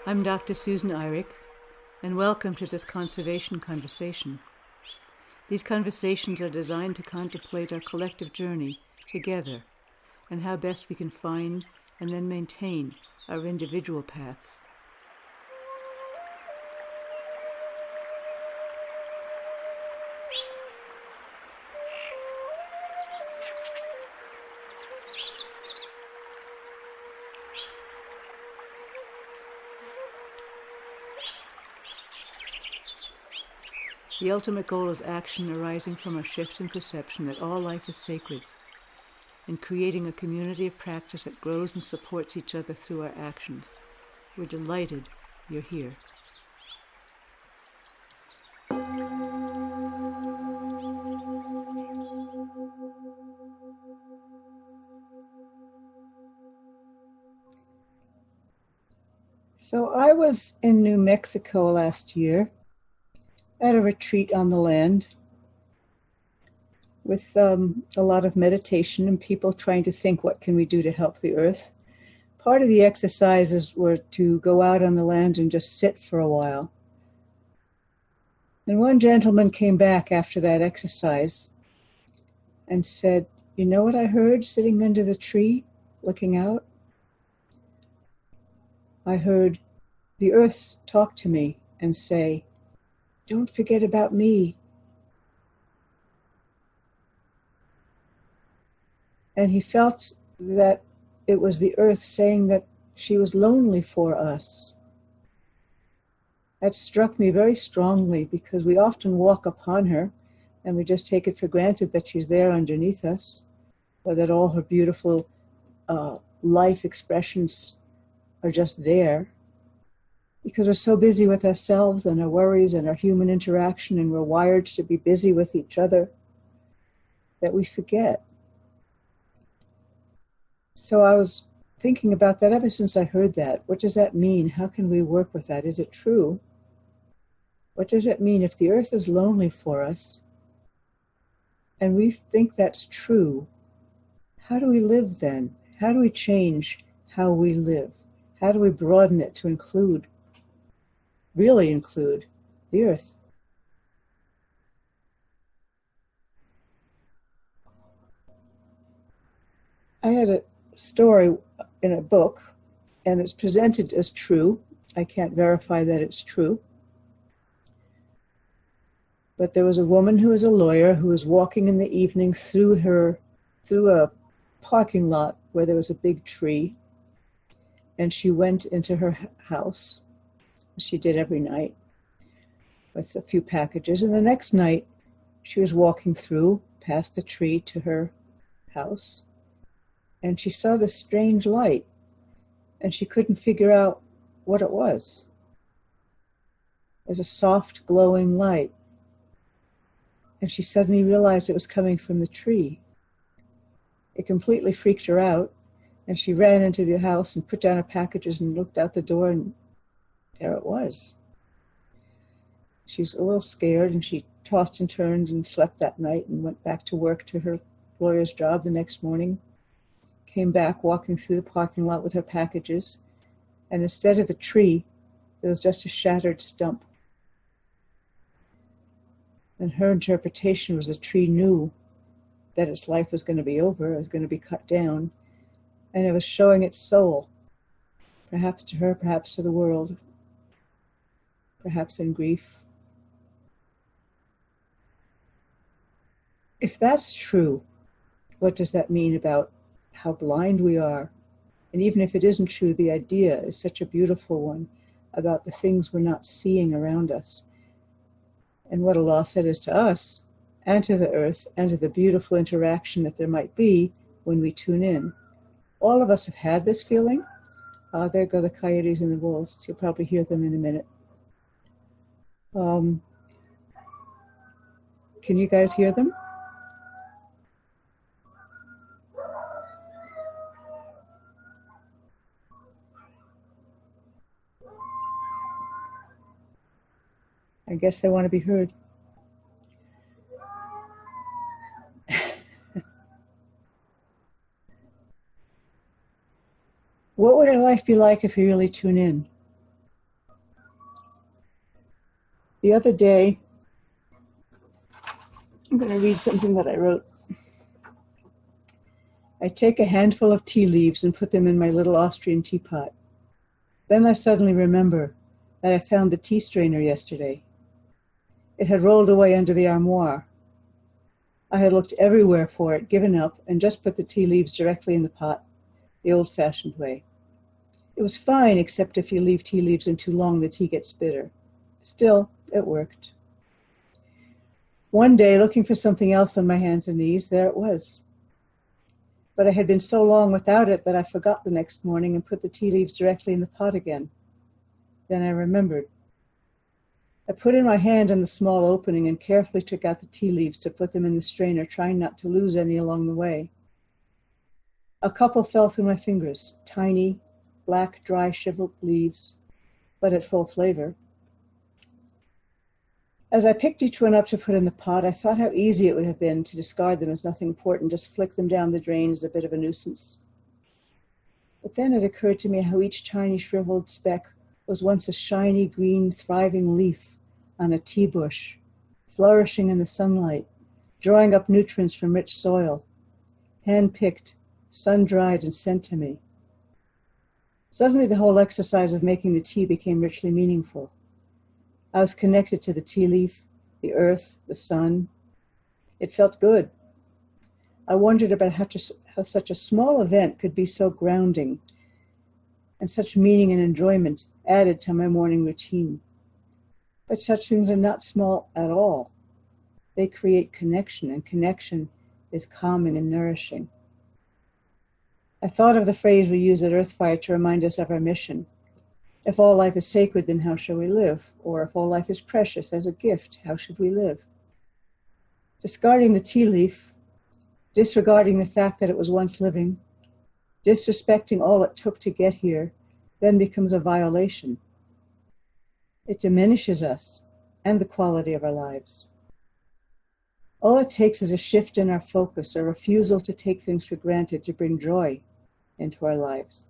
I'm Dr. Susan Eirich, and welcome to this conservation conversation. These conversations are designed to contemplate our collective journey together and how best we can find and then maintain our individual paths. The ultimate goal is action arising from a shift in perception that all life is sacred, and creating a community of practice that grows and supports each other through our actions. We're delighted you're here. So I was in New Mexico last year at a retreat on the land with a lot of meditation and people trying to think, what can we do to help the earth? Part of the exercises were to go out on the land and just sit for a while. And one gentleman came back after that exercise and said, "You know what I heard sitting under the tree, looking out? I heard the earth talk to me and say, 'Don't forget about me.'" And he felt that it was the earth saying that she was lonely for us. That struck me very strongly because we often walk upon her and we just take it for granted that she's there underneath us, or that all her beautiful life expressions are just there, because we're so busy with ourselves and our worries and our human interaction, and we're wired to be busy with each other, that we forget. So I was thinking about that ever since I heard that. What does that mean? How can we work with that? Is it true? What does it mean if the earth is lonely for us and we think that's true? How do we live then? How do we change how we live? How do we broaden it to include, really include, the earth? I had a story in a book, and it's presented as true. I can't verify that it's true. But there was a woman who was a lawyer who was walking in the evening through a parking lot where there was a big tree, and she went into her house, as she did every night, with a few packages. And the next night, she was walking through past the tree to her house, and she saw this strange light, and she couldn't figure out what it was. It was a soft, glowing light. And she suddenly realized it was coming from the tree. It completely freaked her out, and she ran into the house and put down her packages and looked out the door, and there it was. She was a little scared, and she tossed and turned and slept that night and went back to work, to her lawyer's job the next morning. Came back walking through the parking lot with her packages, and instead of the tree, there was just a shattered stump. And her interpretation was the tree knew that its life was going to be over, it was going to be cut down, and it was showing its soul, perhaps to her, perhaps to the world, perhaps in grief. If that's true, what does that mean about how blind we are? And even if it isn't true, the idea is such a beautiful one about the things we're not seeing around us, and what a loss it is to us and to the earth and to the beautiful interaction that there might be when we tune in. All of us have had this feeling. There go the coyotes and the wolves. You'll probably hear them in a minute. Can you guys hear them? I guess they want to be heard. What would our life be like if we really tune in? The other day, I'm going to read something that I wrote. I take a handful of tea leaves and put them in my little Austrian teapot. Then I suddenly remember that I found the tea strainer yesterday. It had rolled away under the armoire. I had looked everywhere for it, given up, and just put the tea leaves directly in the pot, the old-fashioned way. It was fine, except if you leave tea leaves in too long, the tea gets bitter. Still, it worked. One day, looking for something else on my hands and knees, there it was. But I had been so long without it that I forgot the next morning and put the tea leaves directly in the pot again. Then I remembered. I put in my hand in the small opening and carefully took out the tea leaves to put them in the strainer, trying not to lose any along the way. A couple fell through my fingers, tiny, black, dry, shriveled leaves, but at full flavor. As I picked each one up to put in the pot, I thought how easy it would have been to discard them as nothing important, just flick them down the drain as a bit of a nuisance. But then it occurred to me how each tiny shriveled speck was once a shiny, green, thriving leaf on a tea bush, flourishing in the sunlight, drawing up nutrients from rich soil, hand-picked, sun-dried, and sent to me. Suddenly the whole exercise of making the tea became richly meaningful. I was connected to the tea leaf, the earth, the sun. It felt good. I wondered about how such a small event could be so grounding and such meaning and enjoyment added to my morning routine. But such things are not small at all. They create connection, and connection is calming and nourishing. I thought of the phrase we use at Earthfire to remind us of our mission. If all life is sacred, then how shall we live? Or if all life is precious as a gift, how should we live? Discarding the tea leaf, disregarding the fact that it was once living, disrespecting all it took to get here, then becomes a violation. It diminishes us and the quality of our lives. All it takes is a shift in our focus, a refusal to take things for granted to bring joy into our lives.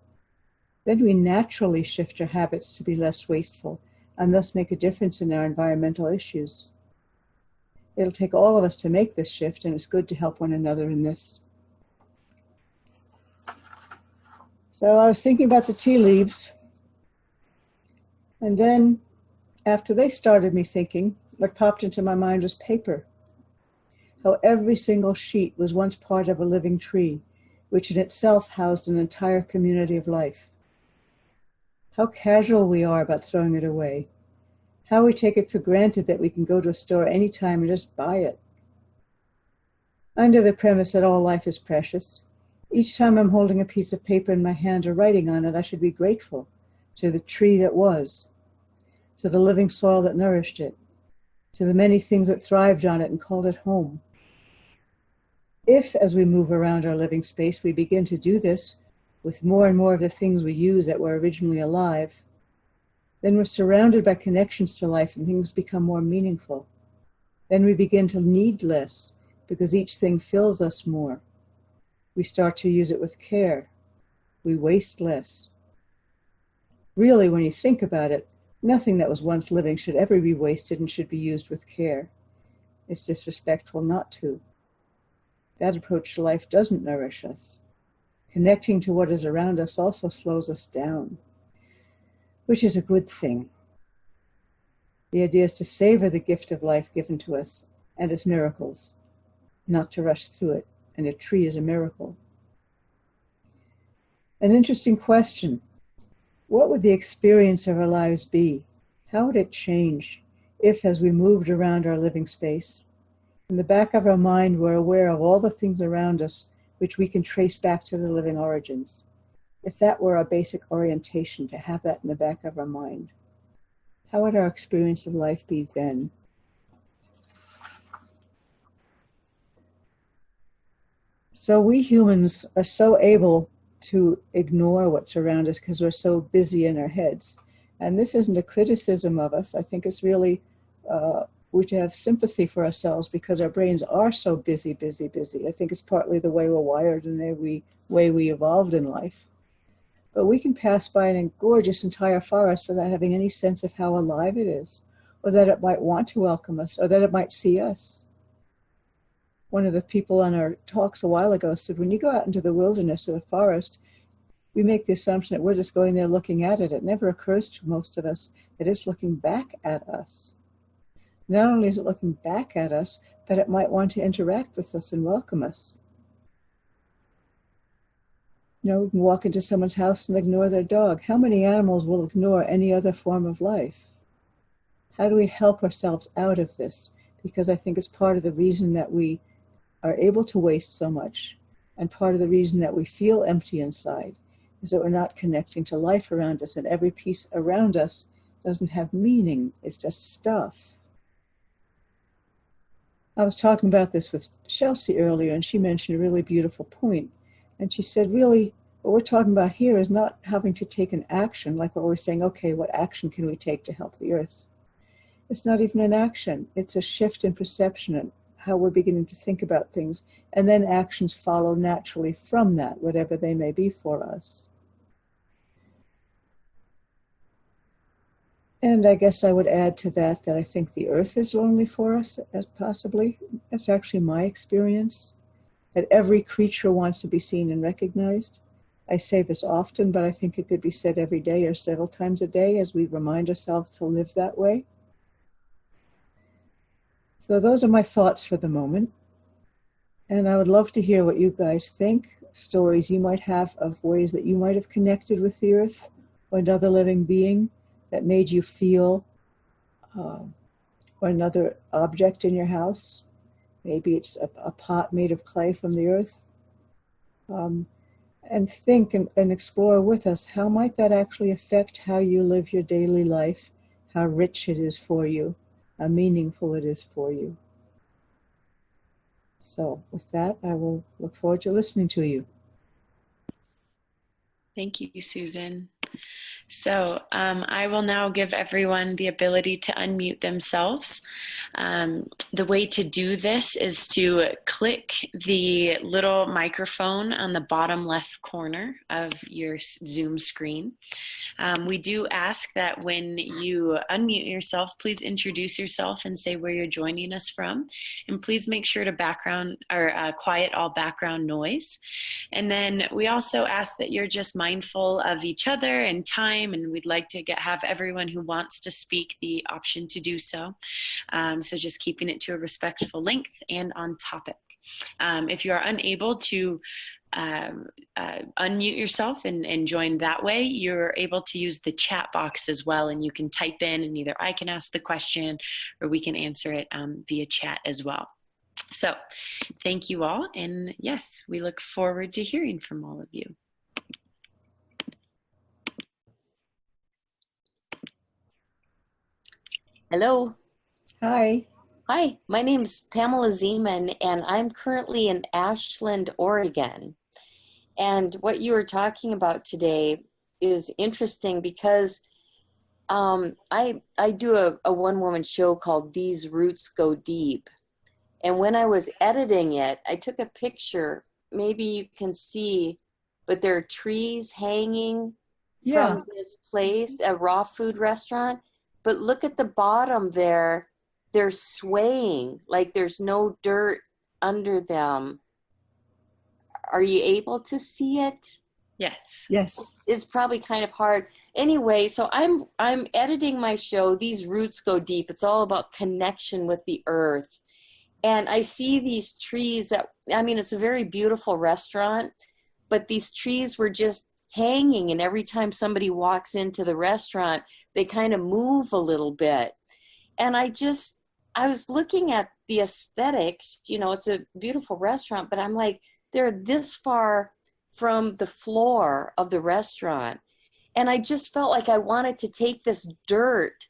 Then we naturally shift our habits to be less wasteful and thus make a difference in our environmental issues. It'll take all of us to make this shift, and it's good to help one another in this. So I was thinking about the tea leaves, and then after they started me thinking, what popped into my mind was paper. How every single sheet was once part of a living tree, which in itself housed an entire community of life. How casual we are about throwing it away. How we take it for granted that we can go to a store anytime and just buy it. Under the premise that all life is precious, each time I'm holding a piece of paper in my hand or writing on it, I should be grateful to the tree that was, to the living soil that nourished it, to the many things that thrived on it and called it home. If, as we move around our living space, we begin to do this with more and more of the things we use that were originally alive, then we're surrounded by connections to life and things become more meaningful. Then we begin to need less because each thing fills us more. We start to use it with care. We waste less. Really, when you think about it, nothing that was once living should ever be wasted and should be used with care. It's disrespectful not to. That approach to life doesn't nourish us. Connecting to what is around us also slows us down, which is a good thing. The idea is to savor the gift of life given to us and its miracles, not to rush through it, and a tree is a miracle. An interesting question. What would the experience of our lives be? How would it change if, as we moved around our living space, in the back of our mind we're aware of all the things around us which we can trace back to the living origins? If that were our basic orientation, to have that in the back of our mind, how would our experience of life be then? So we humans are so able to ignore what's around us because we're so busy in our heads. And this isn't a criticism of us. I think it's really, we should have sympathy for ourselves because our brains are so busy. I think it's partly the way we're wired and the way we evolved in life. But we can pass by a gorgeous entire forest without having any sense of how alive it is, or that it might want to welcome us, or that it might see us. One of the people on our talks a while ago said, when you go out into the wilderness or the forest, we make the assumption that we're just going there looking at it. It never occurs to most of us that it's looking back at us. Not only is it looking back at us, but it might want to interact with us and welcome us. You know, we can walk into someone's house and ignore their dog. How many animals will ignore any other form of life? How do we help ourselves out of this? Because I think it's part of the reason that we are able to waste so much, and part of the reason that we feel empty inside is that we're not connecting to life around us, and every piece around us doesn't have meaning. It's just stuff. I was talking about this with Chelsea earlier, and she mentioned a really beautiful point. And she said, really, what we're talking about here is not having to take an action, like what we're saying, okay, what action can we take to help the earth? It's not even an action. It's a shift in perception and how we're beginning to think about things. And then actions follow naturally from that, whatever they may be for us. And I guess I would add to that I think the earth is lonely for us, as possibly. That's actually my experience, that every creature wants to be seen and recognized. I say this often, but I think it could be said every day or several times a day as we remind ourselves to live that way. So those are my thoughts for the moment. And I would love to hear what you guys think, stories you might have of ways that you might have connected with the earth or another living being that made you feel, or another object in your house. Maybe it's a pot made of clay from the earth. And think and explore with us, how might that actually affect how you live your daily life, how rich it is for you, how meaningful it is for you. So with that, I will look forward to listening to you. Thank you, Susan. So I will now give everyone the ability to unmute themselves. The way to do this is to click the little microphone on the bottom left corner of your Zoom screen. We do ask that when you unmute yourself, please introduce yourself and say where you're joining us from. And please make sure to quiet all background noise. And then we also ask that you're just mindful of each other and time, and we'd like to have everyone who wants to speak the option to do so. So just keeping it to a respectful length and on topic. If you are unable to unmute yourself and join that way, you're able to use the chat box as well, and you can type in and either I can ask the question or we can answer it via chat as well. So thank you all, and yes, we look forward to hearing from all of you. Hello. Hi. Hi, my name's Pamela Zeman, and I'm currently in Ashland, Oregon. And what you were talking about today is interesting because I do a one-woman show called These Roots Go Deep. And when I was editing it, I took a picture. Maybe you can see, but there are trees hanging from this place, a raw food restaurant. But look at the bottom there. They're swaying like there's no dirt under them. Are you able to see it? Yes. Yes. It's probably kind of hard. Anyway, so I'm editing my show, These Roots Go Deep. It's all about connection with the earth. And I see these trees it's a very beautiful restaurant, but these trees were just hanging, and every time somebody walks into the restaurant, they kind of move a little bit. And I was looking at the aesthetics, it's a beautiful restaurant, but I'm like, they're this far from the floor of the restaurant. And I just felt like I wanted to take this dirt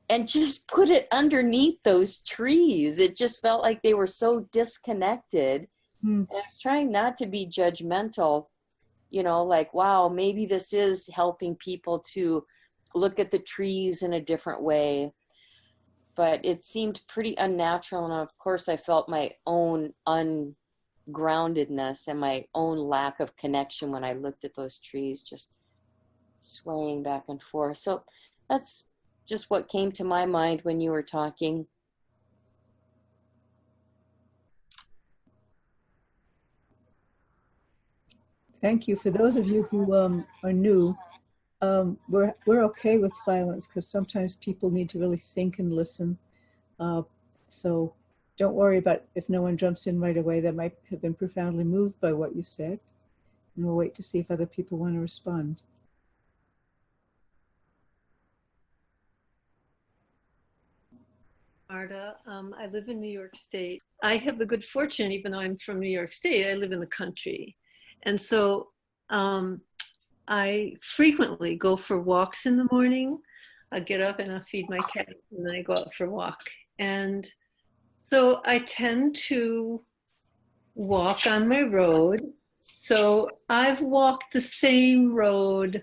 and just put it underneath those trees. It just felt like they were so disconnected. And I was trying not to be judgmental, like, wow, maybe this is helping people to look at the trees in a different way. But it seemed pretty unnatural. And of course, I felt my own ungroundedness and my own lack of connection when I looked at those trees just swaying back and forth. So that's just what came to my mind when you were talking. Thank you. For those of you who are new, we're okay with silence because sometimes people need to really think and listen. So don't worry about if no one jumps in right away. That might have been profoundly moved by what you said. And we'll wait to see if other people want to respond. Marta, I live in New York State. I have the good fortune, even though I'm from New York State, I live in the country. And so I frequently go for walks in the morning. I get up and I feed my cat and then I go out for a walk. And so I tend to walk on my road. So I've walked the same road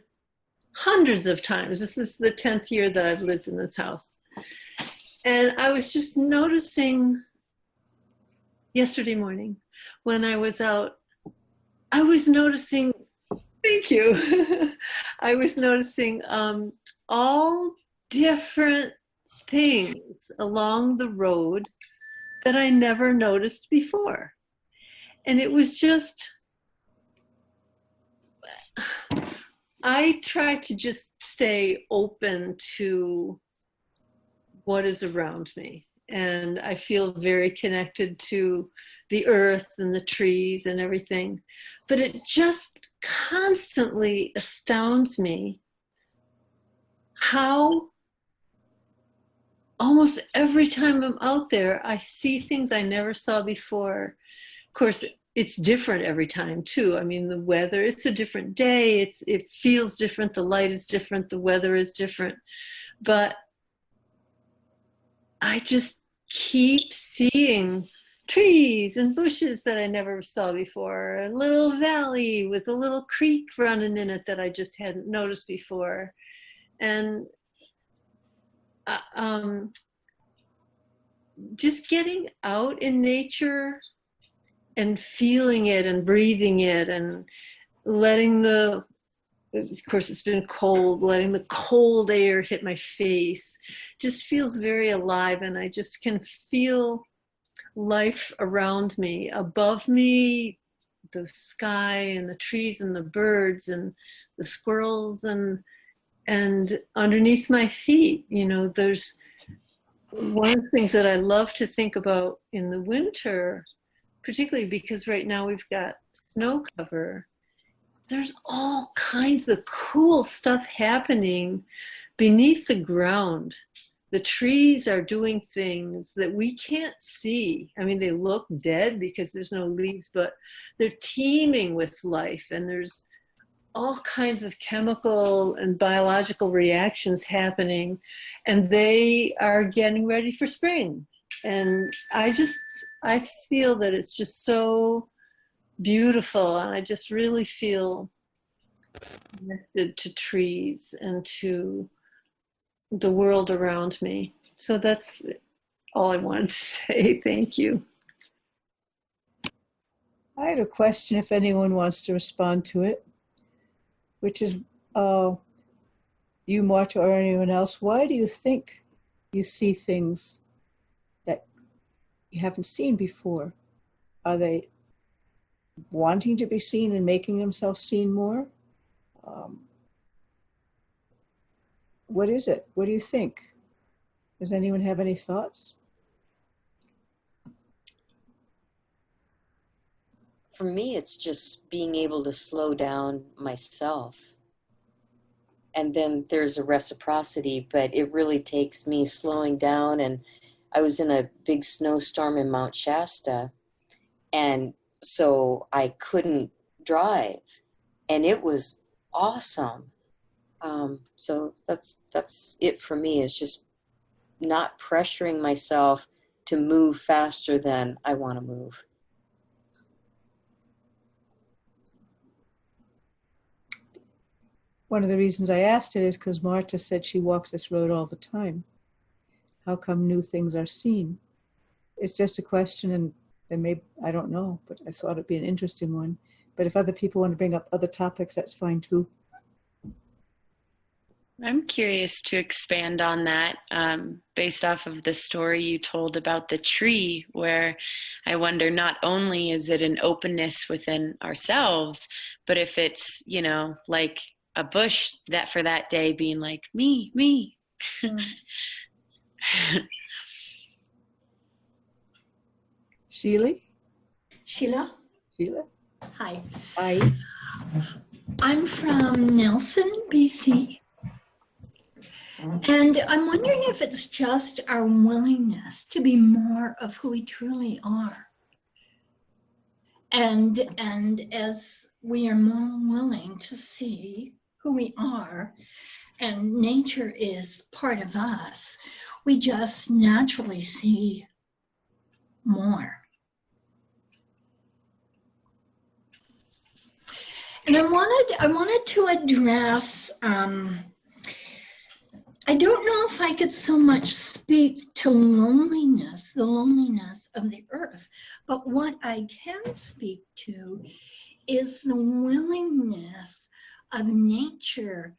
hundreds of times. This is the 10th year that I've lived in this house. And I was just noticing yesterday morning when I was out, I was noticing, thank you. I was noticing all different things along the road that I never noticed before. And it was just, I try to just stay open to what is around me. And I feel very connected to the earth and the trees and everything. But it just constantly astounds me how almost every time I'm out there, I see things I never saw before. Of course, it's different every time too. I mean, the weather, it's a different day. It feels different. The light is different. The weather is different. But I just keep seeing trees and bushes that I never saw before, a little valley with a little creek running in it that I just hadn't noticed before. And just getting out in nature and feeling it and breathing it and letting of course it's been cold, letting the cold air hit my face just feels very alive, and I just can feel life around me, above me, the sky and the trees and the birds and the squirrels, and underneath my feet. You know, there's one of the things that I love to think about in the winter, particularly because right now we've got snow cover. There's all kinds of cool stuff happening beneath the ground. The trees are doing things that we can't see. I mean, they look dead because there's no leaves, but they're teeming with life, and there's all kinds of chemical and biological reactions happening, and they are getting ready for spring. And I feel that it's just so beautiful, and I just really feel connected to trees and to the world around me. So that's all I wanted to say. Thank you. I had a question if anyone wants to respond to it, which is you, Marta, or anyone else, why do you think you see things that you haven't seen before? Are they wanting to be seen and making themselves seen more? What is it? What do you think? Does anyone have any thoughts? For me, it's just being able to slow down myself. And then there's a reciprocity, but it really takes me slowing down. And I was in a big snowstorm in Mount Shasta, and so I couldn't drive, and it was awesome. So that's it for me, is just not pressuring myself to move faster than I want to move. One of the reasons I asked it is because Marta said she walks this road all the time. How come new things are seen? It's just a question, and maybe, I don't know, but I thought it'd be an interesting one. But if other people want to bring up other topics, that's fine too. I'm curious to expand on that based off of the story you told about the tree, where I wonder not only is it an openness within ourselves, but if it's, you know, like a bush that for that day being like, me. Sheelagh? Sheelagh? Sheelagh? Hi. Hi. I'm from Nelson, BC. And I'm wondering if it's just our willingness to be more of who we truly are. And as we are more willing to see who we are, and nature is part of us, we just naturally see more. And I wanted to address, I don't know if I could so much speak to loneliness, the loneliness of the earth, but what I can speak to is the willingness of nature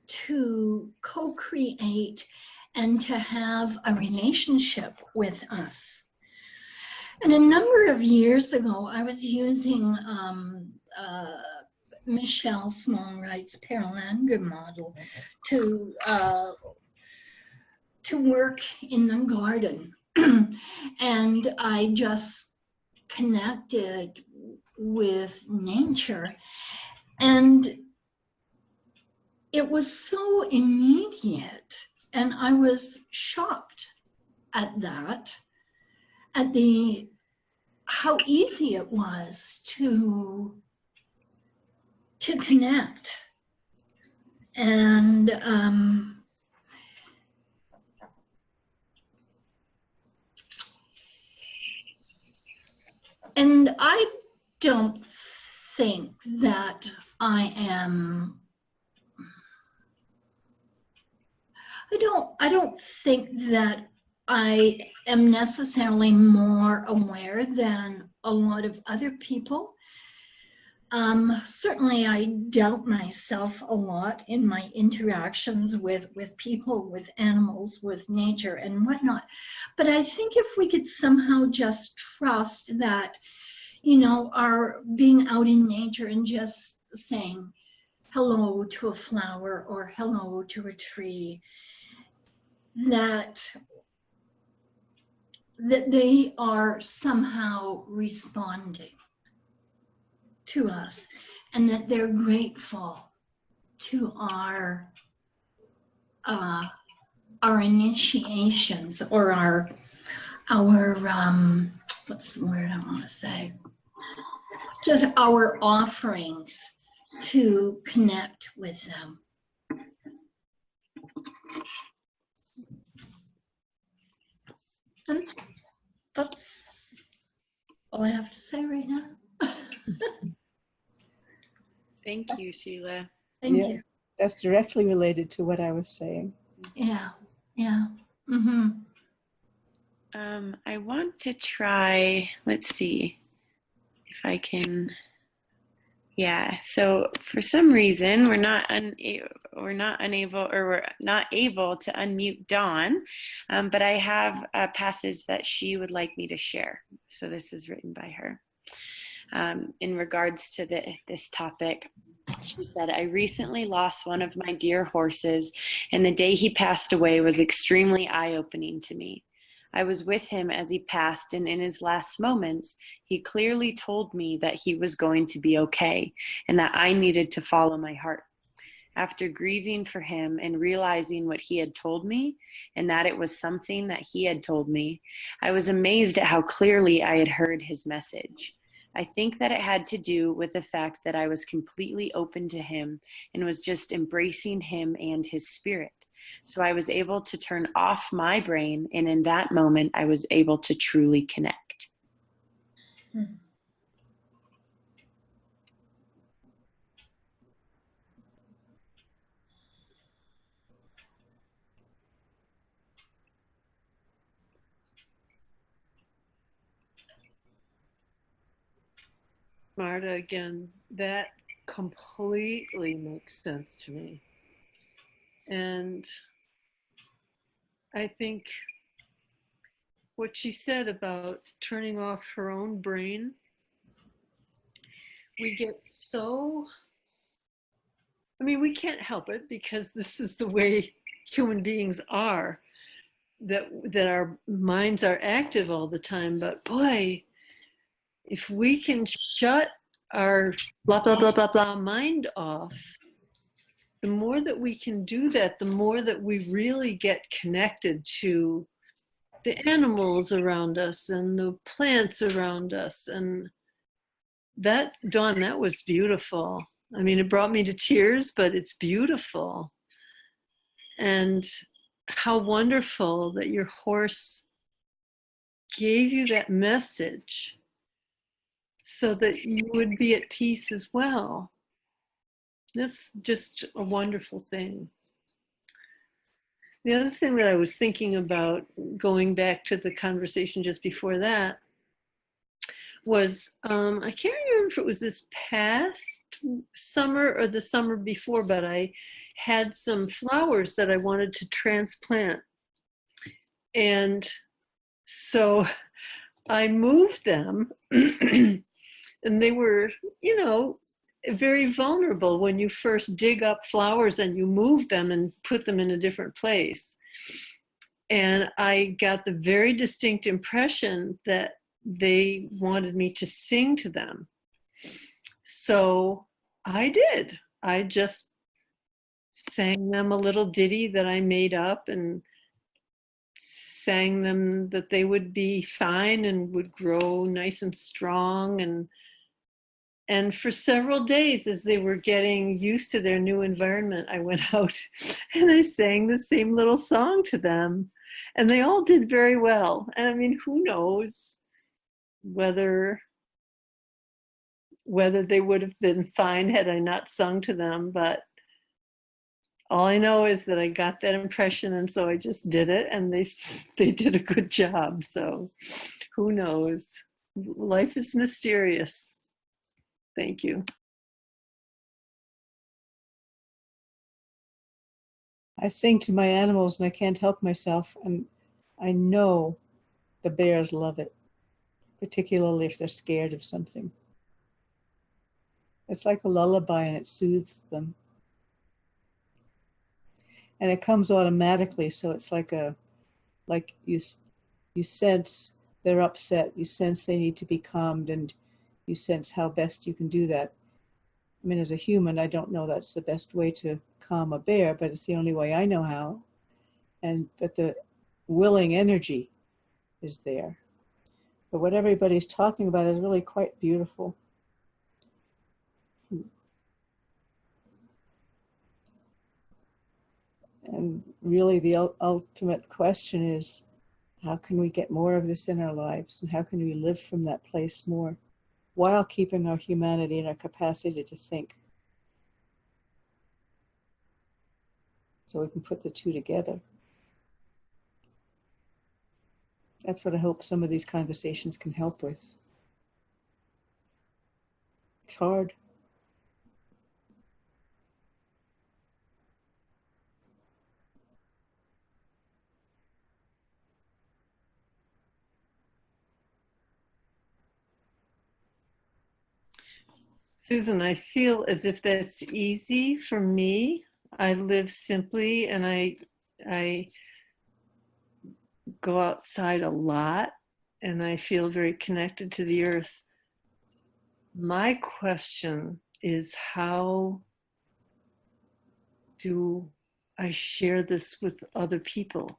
to co-create and to have a relationship with us. And a number of years ago, I was using Michelle Smallwright's Paralandra model to work in the garden. And I just connected with nature. And it was so immediate. And I was shocked at that, at how easy it was to connect. And I don't think that I don't think that I am necessarily more aware than a lot of other people. Certainly I doubt myself a lot in my interactions with people, with animals, with nature and whatnot. But I think if we could somehow just trust that, you know, our being out in nature and just saying hello to a flower or hello to a tree, that they are somehow responding to us, and that they're grateful to our initiations, or our what's the word I want to say? Just our offerings to connect with them. And that's all I have to say right now. Thank you, Sheelagh. Thank you. That's directly related to what I was saying. Yeah. Mm-hmm. I want to try, let's see if I can. Yeah, so for some reason we're not able to unmute Dawn, but I have a passage that she would like me to share. So this is written by her. In regards to this topic, she said, I recently lost one of my dear horses, and the day he passed away was extremely eye-opening to me. I was with him as he passed, and in his last moments, he clearly told me that he was going to be okay and that I needed to follow my heart. After grieving for him and realizing what he had told me, and that it was something that he had told me, I was amazed at how clearly I had heard his message. I think that it had to do with the fact that I was completely open to him and was just embracing him and his spirit. So I was able to turn off my brain, and in that moment, I was able to truly connect. Marta, again, that completely makes sense to me. And I think what she said about turning off her own brain, we get so, I mean, we can't help it because this is the way human beings are, that our minds are active all the time. But boy, if we can shut our blah, blah, blah, blah, blah mind off, the more that we can do that, the more that we really get connected to the animals around us and the plants around us. And that, Dawn, that was beautiful. I mean, it brought me to tears, but it's beautiful. And how wonderful that your horse gave you that message so that you would be at peace as well. That's just a wonderful thing. The other thing that I was thinking about, going back to the conversation just before that, was I can't remember if it was this past summer or the summer before, but I had some flowers that I wanted to transplant. And so I moved them and they were, you know, very vulnerable when you first dig up flowers and you move them and put them in a different place. And I got the very distinct impression that they wanted me to sing to them. So I did. I just sang them a little ditty that I made up and sang them that they would be fine and would grow nice and strong. And for several days, as they were getting used to their new environment, I went out and I sang the same little song to them. And they all did very well. And I mean, who knows whether they would have been fine had I not sung to them. But all I know is that I got that impression, and so I just did it, and they did a good job. So who knows? Life is mysterious. Thank you. I sing to my animals and I can't help myself, and I know the bears love it, particularly if they're scared of something. It's like a lullaby and it soothes them. And it comes automatically, so it's like you sense they're upset, you sense they need to be calmed, and you sense how best you can do that. I mean, as a human, I don't know that's the best way to calm a bear, but it's the only way I know how. But the willing energy is there. But what everybody's talking about is really quite beautiful. And really the ultimate question is, how can we get more of this in our lives? And how can we live from that place more while keeping our humanity and our capacity to think? So we can put the two together. That's what I hope some of these conversations can help with. It's hard. Susan, I feel as if that's easy for me. I live simply and I go outside a lot and I feel very connected to the earth. My question is, how do I share this with other people?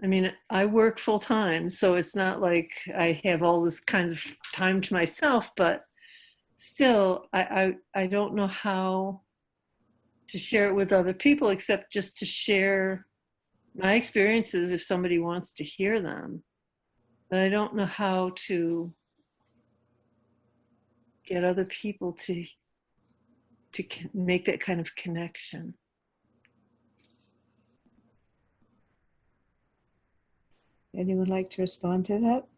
I mean, I work full time, so it's not like I have all this kind of time to myself, but still, I don't know how to share it with other people except just to share my experiences if somebody wants to hear them. But I don't know how to get other people to make that kind of connection. Anyone like to respond to that?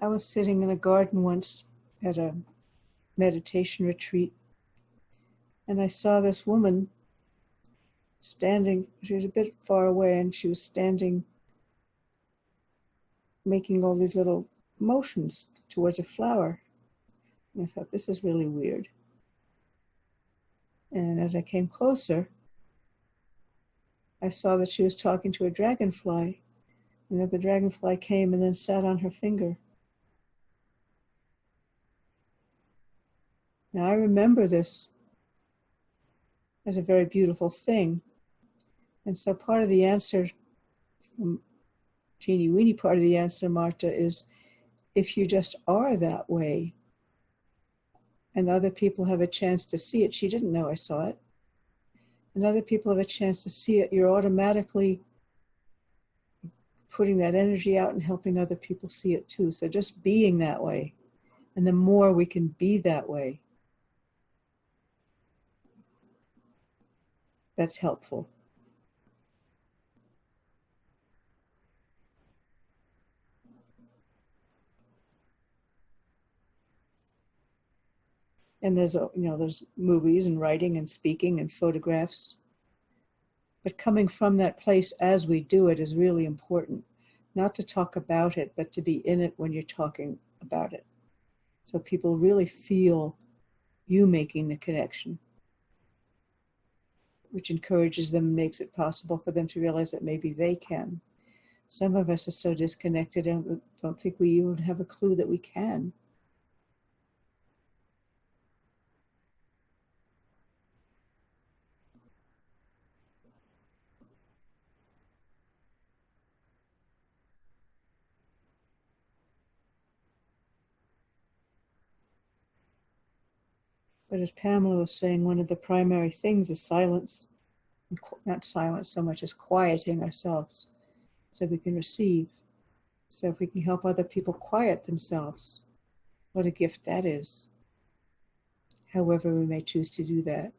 I was sitting in a garden once at a meditation retreat, and I saw this woman standing. She was a bit far away, and she was standing making all these little motions towards a flower. And I thought, this is really weird. And as I came closer, I saw that she was talking to a dragonfly, and that the dragonfly came and then sat on her finger. Now I remember this as a very beautiful thing. And so part of the answer, teeny weeny part of the answer, Marta, is if you just are that way and other people have a chance to see it, she didn't know I saw it, and other people have a chance to see it, you're automatically putting that energy out and helping other people see it too. So just being that way, and the more we can be that way, that's helpful. And there's movies and writing and speaking and photographs. But coming from that place as we do it is really important. Not to talk about it, but to be in it when you're talking about it. So people really feel you making the connection, which encourages them, makes it possible for them to realize that maybe they can. Some of us are so disconnected and don't think we even have a clue that we can. But as Pamela was saying, one of the primary things is silence. Not silence so much as quieting ourselves so we can receive. So if we can help other people quiet themselves, what a gift that is. However we may choose to do that.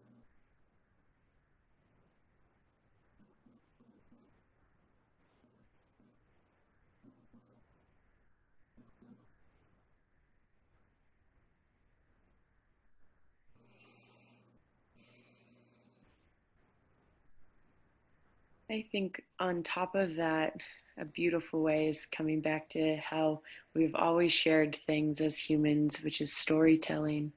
I think on top of that, a beautiful way is coming back to how we've always shared things as humans, which is storytelling.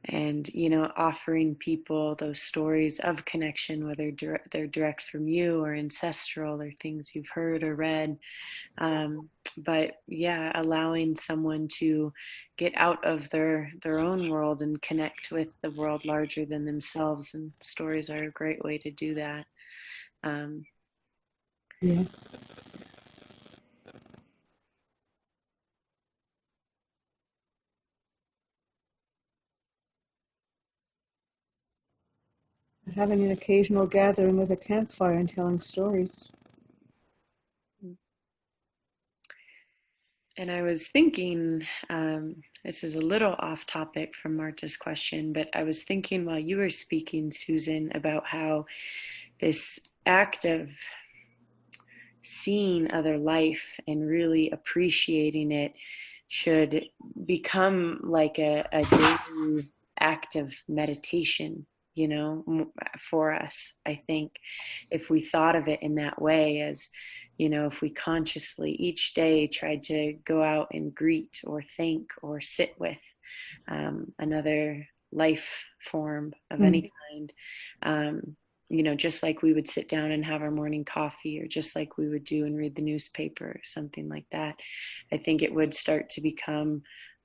And, offering people those stories of connection, whether they're direct from you or ancestral or things you've heard or read. But yeah, allowing someone to get out of their own world and connect with the world larger than themselves. And stories are a great way to do that. Yeah. Having an occasional gathering with a campfire and telling stories. And I was thinking, this is a little off topic from Marta's question, but I was thinking while you were speaking, Susan, about how this act of seeing other life and really appreciating it should become like a daily act of meditation, for us. I think if we thought of it in that way, as if we consciously each day tried to go out and greet or think or sit with another life form of any kind, just like we would sit down and have our morning coffee, or just like we would do and read the newspaper or something like that, I think it would start to become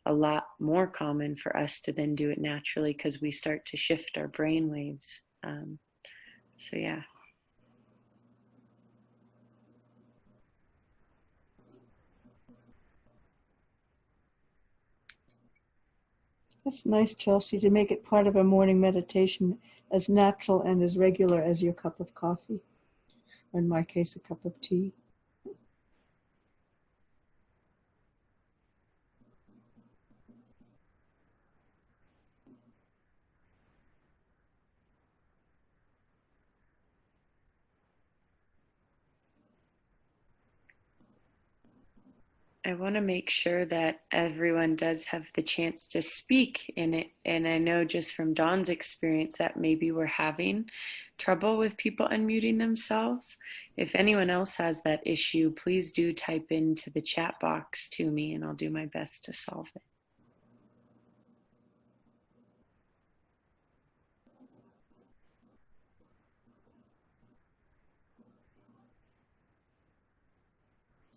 a lot more common for us to then do it naturally, because we start to shift our brain waves. So yeah. That's nice, Chelsea, to make it part of a morning meditation, as natural and as regular as your cup of coffee, or in my case, a cup of tea. I want to make sure that everyone does have the chance to speak in it. And I know just from Dawn's experience that maybe we're having trouble with people unmuting themselves. If anyone else has that issue, please do type into the chat box to me and I'll do my best to solve it.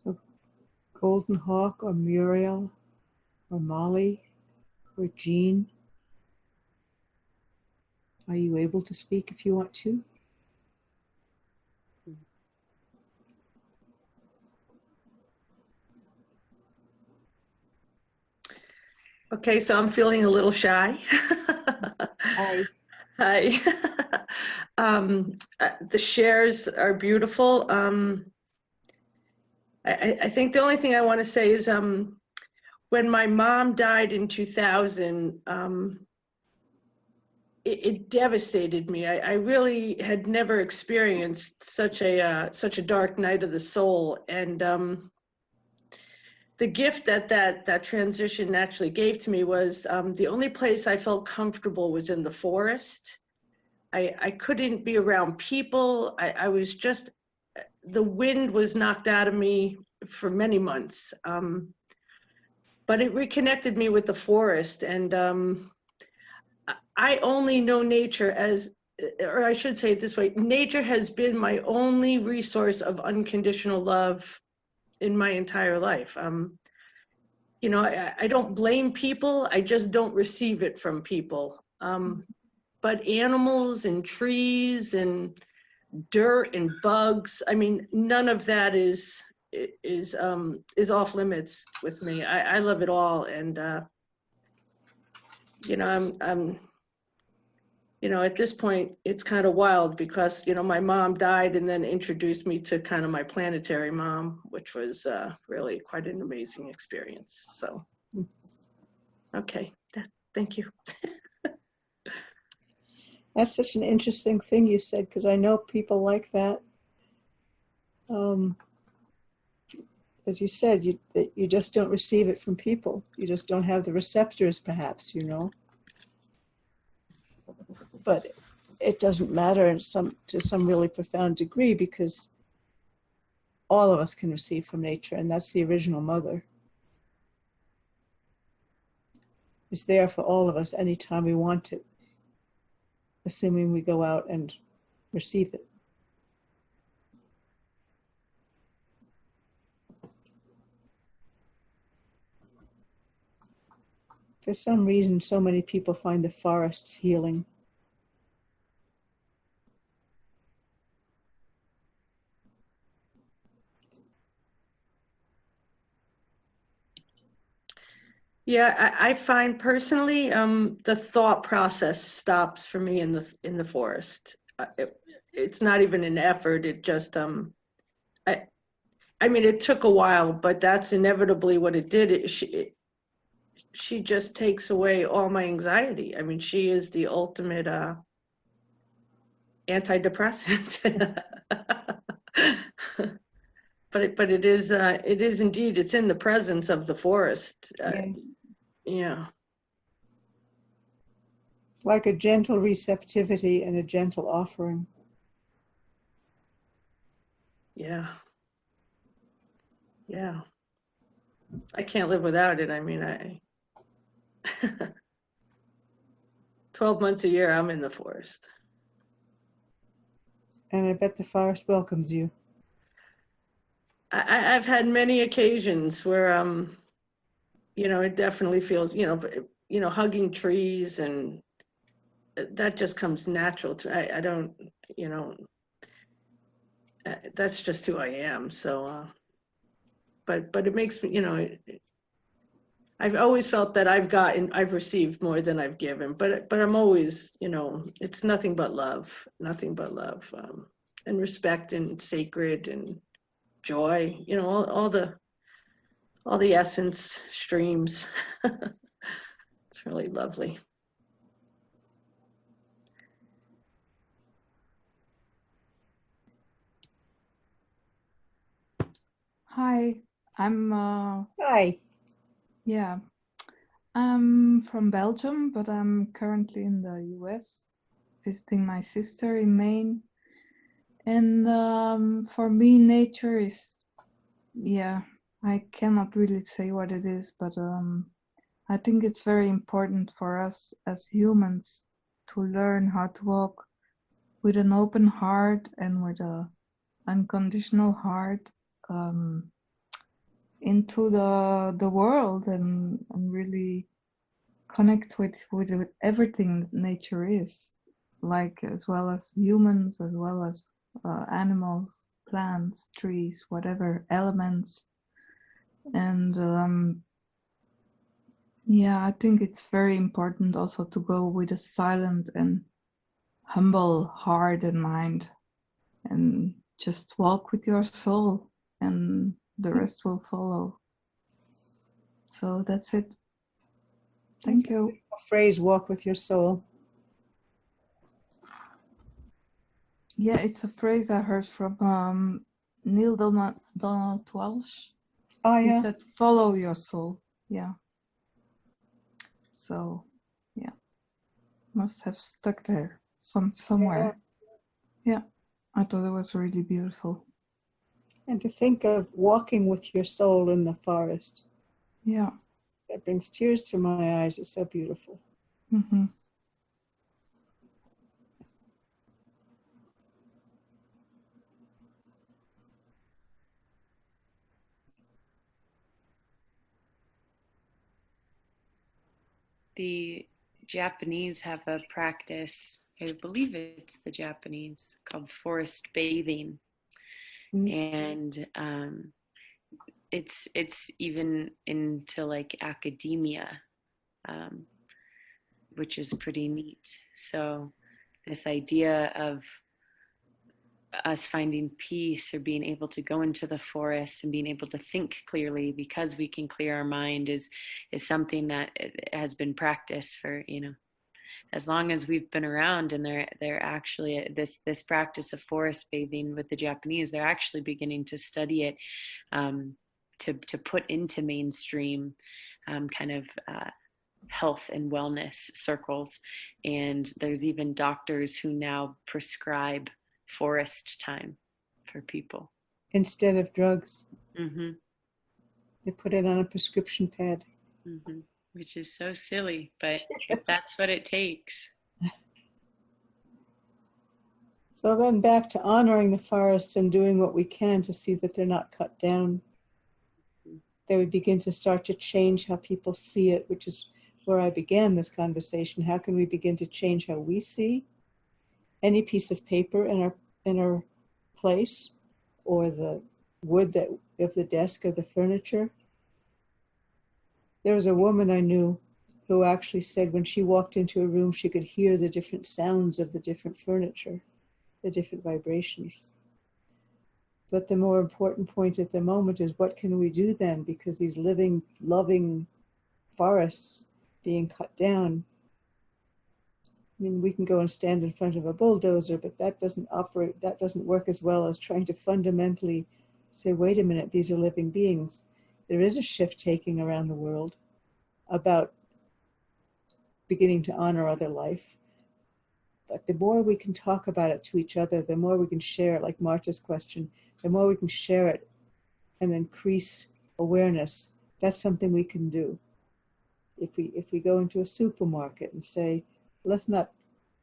So Golden Hawk or Murielle or Molly or Jean, are you able to speak if you want to? Okay, so I'm feeling a little shy. Hi. Hi. The shares are beautiful. I think the only thing I want to say is when my mom died in 2000, it devastated me. I really had never experienced such a dark night of the soul, and the gift that transition actually gave to me was the only place I felt comfortable was in the forest. I couldn't be around people. I was just, the wind was knocked out of me for many months. But it reconnected me with the forest, and I only know nature as, or I should say it this way, nature has been my only resource of unconditional love in my entire life. You know, I don't blame people, I just don't receive it from people. But animals and trees and dirt and bugs, I mean, none of that is off limits with me. I love it all, and you know, I'm you know, at this point, it's kind of wild because, you know, my mom died and then introduced me to kind of my planetary mom, which was really quite an amazing experience. So, okay, thank you. That's such an interesting thing you said, because I know people like that. As you said, you just don't receive it from people. You just don't have the receptors, perhaps, you know. But it doesn't matter to some really profound degree, because all of us can receive from nature, and that's the original mother. It's there for all of us anytime we want it, assuming we go out and receive it. For some reason, so many people find the forests healing. Yeah, I find personally, the thought process stops for me in the forest. It's not even an effort. It just, I mean, it took a while, but that's inevitably what it did. She just takes away all my anxiety. I mean, she is the ultimate antidepressant. But it is indeed, it's in the presence of the forest. Yeah. It's like a gentle receptivity and a gentle offering. Yeah. Yeah. I can't live without it. I mean, 12 months a year, I'm in the forest. And I bet the forest welcomes you. I've had many occasions where, you know, it definitely feels, you know, hugging trees, and that just comes natural to, I don't, you know, that's just who I am. So, but it makes me, you know, I've always felt that I've received more than I've given, but I'm always, you know, it's nothing but love, and respect and sacred and joy, you know, all the essence streams. It's really lovely. Hi, I'm Hi. yeah. I'm from Belgium, but I'm currently in the US visiting my sister in Maine. And for me, nature is, yeah, I cannot really say what it is, but I think it's very important for us as humans to learn how to walk with an open heart and with a unconditional heart into the world and really connect with everything that nature is, like as well as humans, as well as animals, plants, trees, whatever elements. And yeah, I think it's very important also to go with a silent and humble heart and mind, and just walk with your soul, and the rest will follow. So that's it. Thank you. Phrase, walk with your soul. Yeah, it's a phrase I heard from Neil Donald Walsh. Oh, He yeah. said, follow your soul. Yeah. So, yeah. Must have stuck there somewhere. Yeah. I thought it was really beautiful. And to think of walking with your soul in the forest. Yeah. That brings tears to my eyes. It's so beautiful. Mm-hmm. The Japanese have a practice, I believe it's the Japanese, called forest bathing. And it's even into like academia, which is pretty neat. So this idea of us finding peace or being able to go into the forest and being able to think clearly because we can clear our mind is something that has been practiced for, as long as we've been around. And they're actually this practice of forest bathing with the Japanese, they're actually beginning to study it, to put into mainstream kind of health and wellness circles. And there's even doctors who now prescribe forest time for people instead of drugs. Mm-hmm. They put it on a prescription pad. Mm-hmm. Which is so silly, but if that's what it takes. So then back to honoring the forests and doing what we can to see that they're not cut down. They would begin to start to change how people see it, which is where I began this conversation. How can we begin to change how we see any piece of paper in our place, or the wood that of the desk or the furniture? There was a woman I knew who actually said when she walked into a room, she could hear the different sounds of the different furniture, the different vibrations. But the more important point at the moment is, what can we do then? Because these living, loving forests being cut down. I mean, we can go and stand in front of a bulldozer, but that doesn't work as well as trying to fundamentally say, wait a minute, these are living beings. There is a shift taking around the world about beginning to honor other life. But the more we can talk about it to each other, the more we can share it, like Marta's question, the more we can share it and increase awareness. That's something we can do. If we go into a supermarket and say, let's not,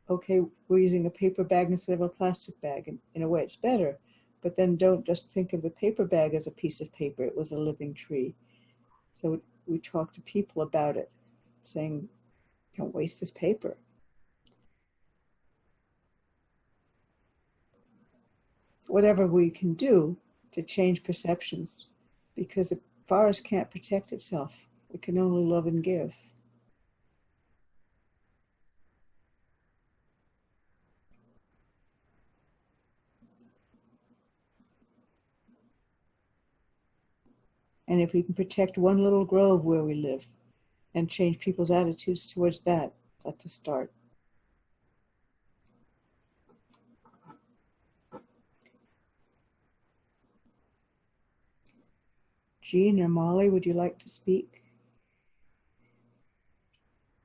okay, we're using a paper bag instead of a plastic bag, and in a way it's better, but then don't just think of the paper bag as a piece of paper. It was a living tree. So we talk to people about it, saying, don't waste this paper. Whatever we can do to change perceptions, because the forest can't protect itself. It can only love and give. And if we can protect one little grove where we live and change people's attitudes towards that, that's a start. Jean or Molly, would you like to speak?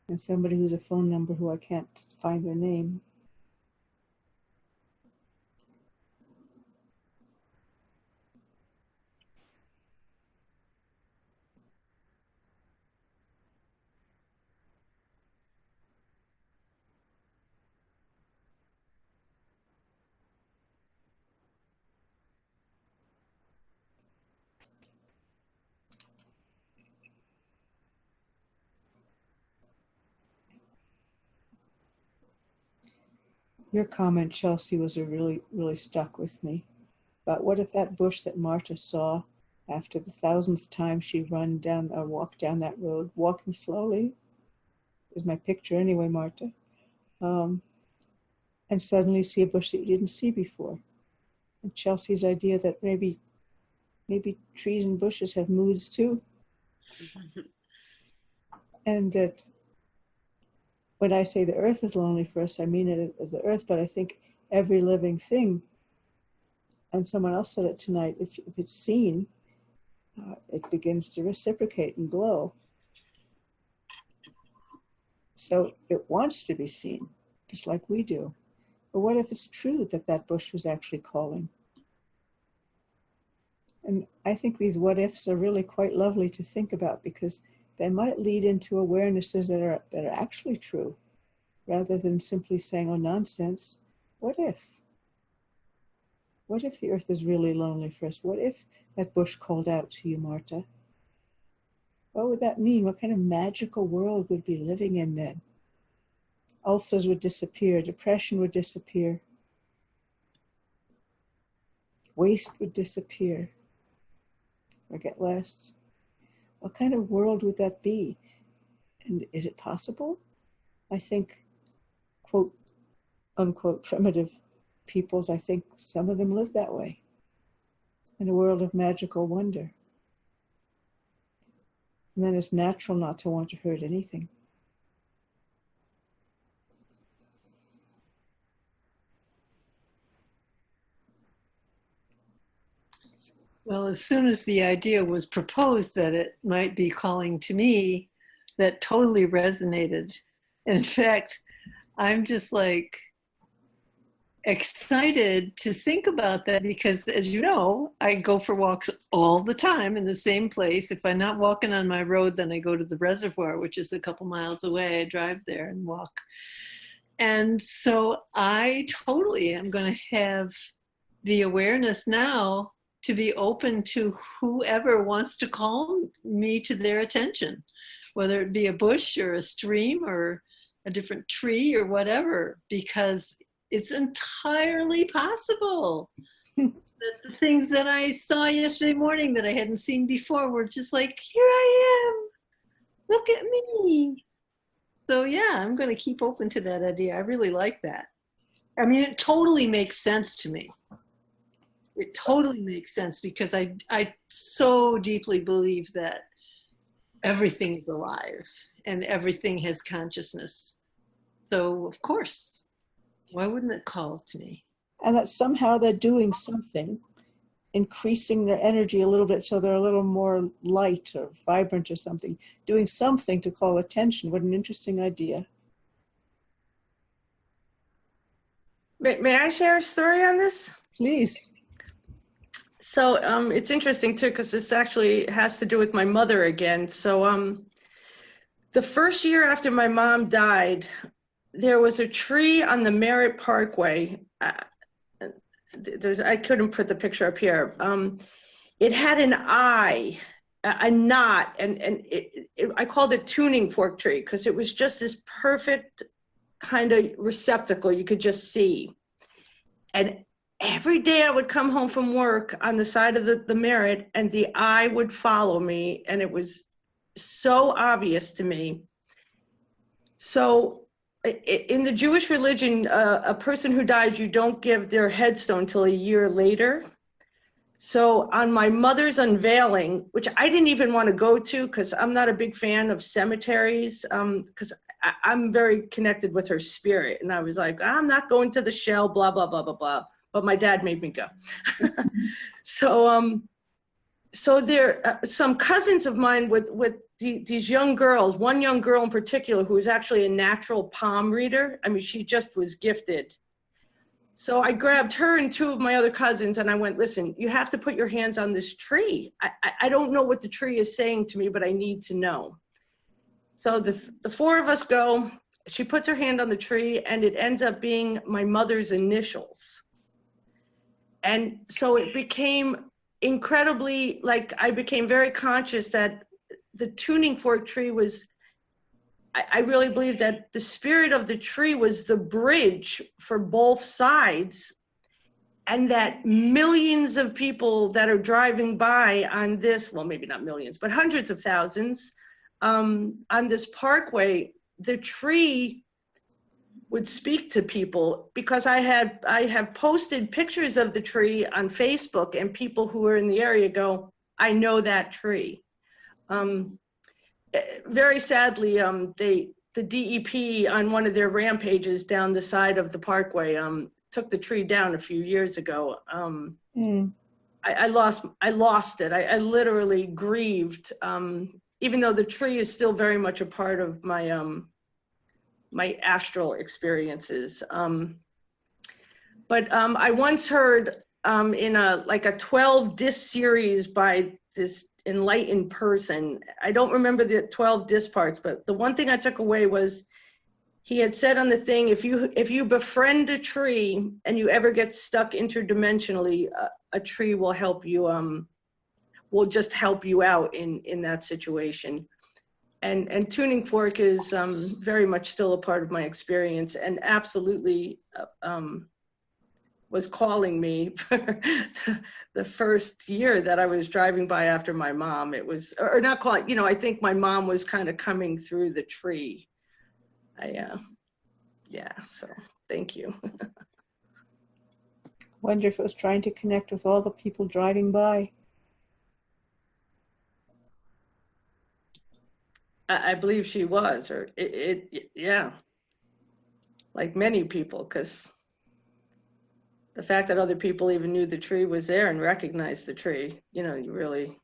And somebody who's a phone number who I can't find their name. Your comment, Chelsea, was really stuck with me. But what if that bush that Marta saw after the 1000th time she run down or walked down that road, walking slowly, is my picture anyway, Marta, and suddenly see a bush that you didn't see before. And Chelsea's idea that maybe trees and bushes have moods too. And that when I say the earth is lonely for us, I mean it as the earth, but I think every living thing, and someone else said it tonight, if it's seen, it begins to reciprocate and glow. So it wants to be seen, just like we do. But what if it's true that that bush was actually calling? And I think these what ifs are really quite lovely to think about, because they might lead into awarenesses that are actually true, rather than simply saying, oh, nonsense. What if? What if the earth is really lonely for us? What if that bush called out to you, Marta? What would that mean? What kind of magical world would we be living in then? Ulcers would disappear, depression would disappear, waste would disappear, or get less. What kind of world would that be? And is it possible? I think, quote, unquote, primitive peoples, I think some of them live that way, in a world of magical wonder. And then it's natural not to want to hurt anything. Well, as soon as the idea was proposed that it might be calling to me, that totally resonated. And in fact, I'm just like excited to think about that, because as you know, I go for walks all the time in the same place. If I'm not walking on my road, then I go to the reservoir, which is a couple miles away. I drive there and walk. And so I totally am going to have the awareness now to be open to whoever wants to call me to their attention, whether it be a bush or a stream or a different tree or whatever, because it's entirely possible that the things that I saw yesterday morning that I hadn't seen before were just like, here I am, look at me. So yeah, I'm going to keep open to that idea. I really like that. I mean, it totally makes sense to me. It totally makes sense, because I so deeply believe that everything is alive and everything has consciousness. So of course, why wouldn't it call to me? And that somehow they're doing something, increasing their energy a little bit so they're a little more light or vibrant or something, doing something to call attention. What an interesting idea. May I share a story on this? Please. So it's interesting too, because this actually has to do with my mother again. So the first year after my mom died, there was a tree on the Merritt Parkway. I couldn't put the picture up here. It had an eye, a knot, and I called it tuning fork tree, because it was just this perfect kind of receptacle you could just see. And every day I would come home from work on the side of the Merritt, and the eye would follow me, and it was so obvious to me. So in the Jewish religion, a person who dies, you don't give their headstone till a year later. So on my mother's unveiling, which I didn't even want to go to because I'm not a big fan of cemeteries, because I'm very connected with her spirit. And I was like, I'm not going to the shell, blah, blah, blah, blah, blah. But my dad made me go. So so there, some cousins of mine with these young girls, one young girl in particular who was actually a natural palm reader. I mean, she just was gifted. So I grabbed her and two of my other cousins and I went, listen, you have to put your hands on this tree. I don't know what the tree is saying to me, but I need to know. So the four of us go, she puts her hand on the tree and it ends up being my mother's initials. And so it became incredibly, like, I became very conscious that the tuning fork tree was, I really believe that the spirit of the tree was the bridge for both sides, and that millions of people that are driving by on this, well, maybe not millions, but hundreds of thousands on this parkway, the tree would speak to people, because I have posted pictures of the tree on Facebook, and people who are in the area go, I know that tree. Very sadly, the DEP on one of their rampages down the side of the parkway took the tree down a few years ago. I lost it. I literally grieved, even though the tree is still very much a part of my my astral experiences. But I once heard in a 12 disc series by this enlightened person. I don't remember the 12 disc parts, but the one thing I took away was he had said on the thing, if you befriend a tree and you ever get stuck interdimensionally, a tree will help you, will just help you out in that situation. And tuning fork is very much still a part of my experience, and absolutely was calling me for the first year that I was driving by after my mom. It was, or not calling, you know, I think my mom was kind of coming through the tree. Yeah, so thank you. Wonder if it was trying to connect with all the people driving by. I believe she was, or yeah, like many people, because the fact that other people even knew the tree was there and recognized the tree, you know, you really,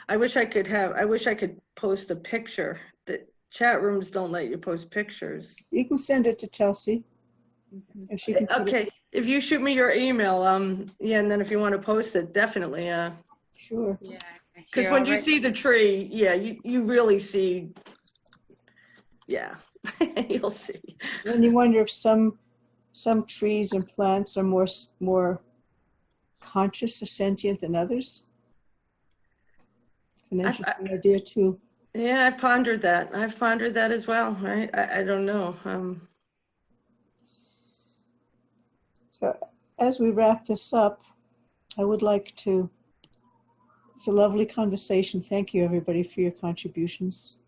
I wish I could post a picture. The chat rooms don't let you post pictures. You can send it to Chelsea. And she can okay, if you shoot me your email, yeah, and then if you want to post it, definitely, sure. Yeah. Because when you see the tree, yeah, you really see, yeah, you'll see. And you wonder if some trees and plants are more conscious or sentient than others. It's an interesting idea too. Yeah, I've pondered that. As well, right? I don't know. So as we wrap this up, I would like to, it's a lovely conversation. Thank you everybody for your contributions.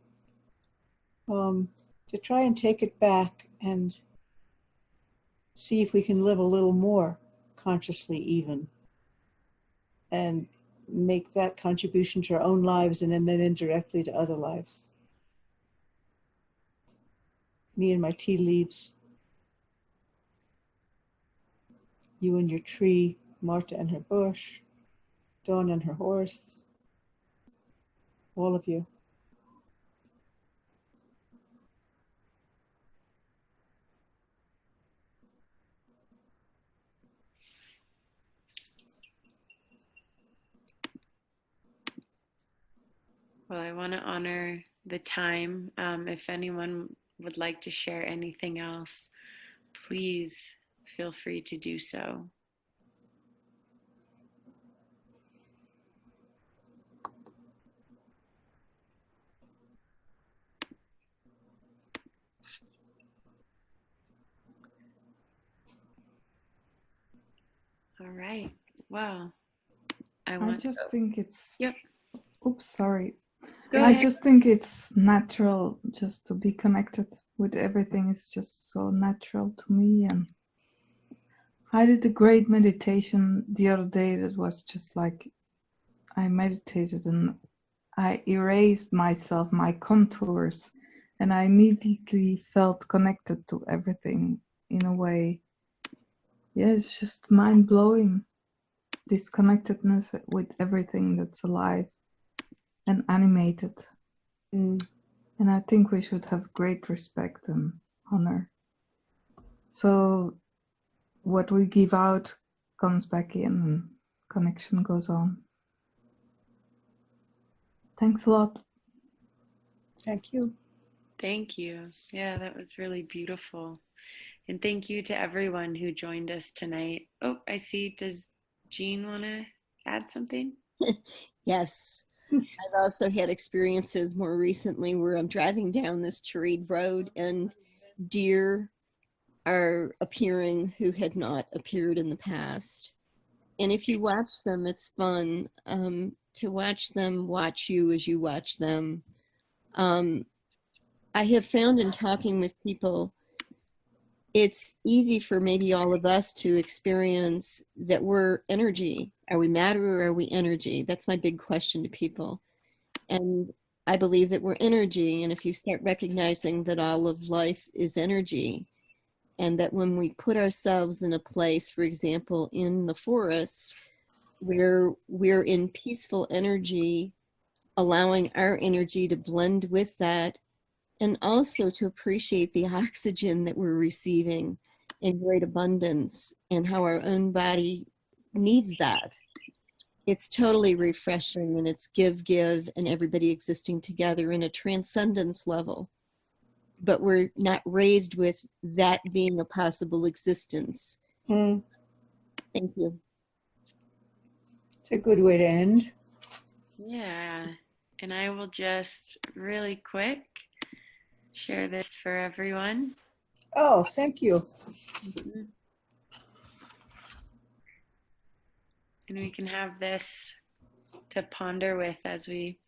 To try and take it back and see if we can live a little more consciously even, and make that contribution to our own lives and then indirectly to other lives. Me and my tea leaves. You and your tree, Marta and her bush, Dawn and her horse, all of you. Well, I want to honor the time. If anyone would like to share anything else, please feel free to do so. All right. Well, I just think it's. Yep. Oops, sorry. Go I ahead. just think it's natural just to be connected with everything. It's just so natural to me. And I did a great meditation the other day that was just like, I meditated and I erased myself, my contours, and I immediately felt connected to everything in a way. Yeah, it's just mind-blowing. disconnectedness with everything that's alive and animated. Mm. And I think we should have great respect and honor. So what we give out comes back in and connection goes on. Thanks a lot. Thank you. Thank you. Yeah, that was really beautiful. And thank you to everyone who joined us tonight. Oh, I see. Does Jean want to add something? Yes. I've also had experiences more recently where I'm driving down this terrain road and deer are appearing who had not appeared in the past. And if you watch them, it's fun to watch them watch you as you watch them. I have found in talking with people, it's easy for maybe all of us to experience that we're energy. Are we matter or are we energy? That's my big question to people. And I believe that we're energy. And if you start recognizing that all of life is energy, and that when we put ourselves in a place, for example, in the forest, where we're in peaceful energy, allowing our energy to blend with that, and also to appreciate the oxygen that we're receiving in great abundance and how our own body needs that. It's totally refreshing, and it's give, and everybody existing together in a transcendence level. But we're not raised with that being a possible existence. Mm. Thank you. It's a good way to end. Yeah. And I will just really quick share this for everyone. Oh, thank you. And we can have this to ponder with as we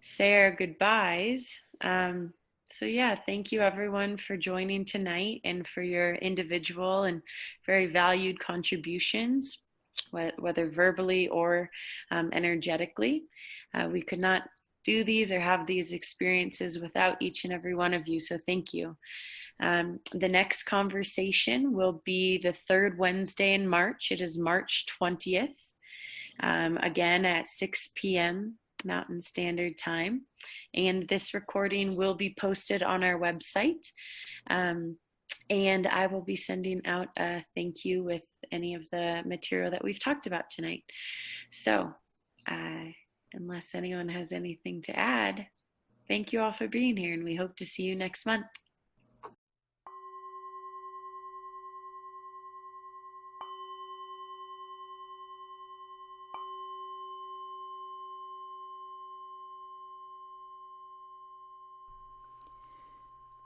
say our goodbyes. So yeah, thank you everyone for joining tonight and for your individual and very valued contributions, whether verbally or energetically. We could not do these or have these experiences without each and every one of you, so thank you. The next conversation will be the third Wednesday in March. It is March 20th, again at 6 p.m. Mountain Standard Time. And this recording will be posted on our website. And I will be sending out a thank you with any of the material that we've talked about tonight. So, unless anyone has anything to add, thank you all for being here, and we hope to see you next month.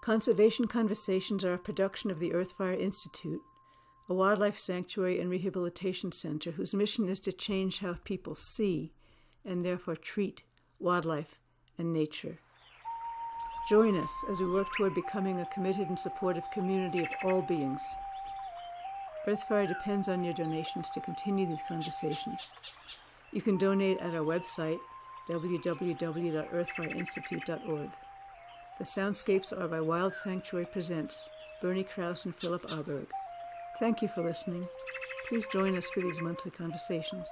Conservation Conversations are a production of the Earthfire Institute, a wildlife sanctuary and rehabilitation center whose mission is to change how people see and therefore treat wildlife and nature. Join us as we work toward becoming a committed and supportive community of all beings. Earthfire depends on your donations to continue these conversations. You can donate at our website, www.earthfireinstitute.org. The soundscapes are by Wild Sanctuary Presents, Bernie Krause and Philip Arberg. Thank you for listening. Please join us for these monthly conversations.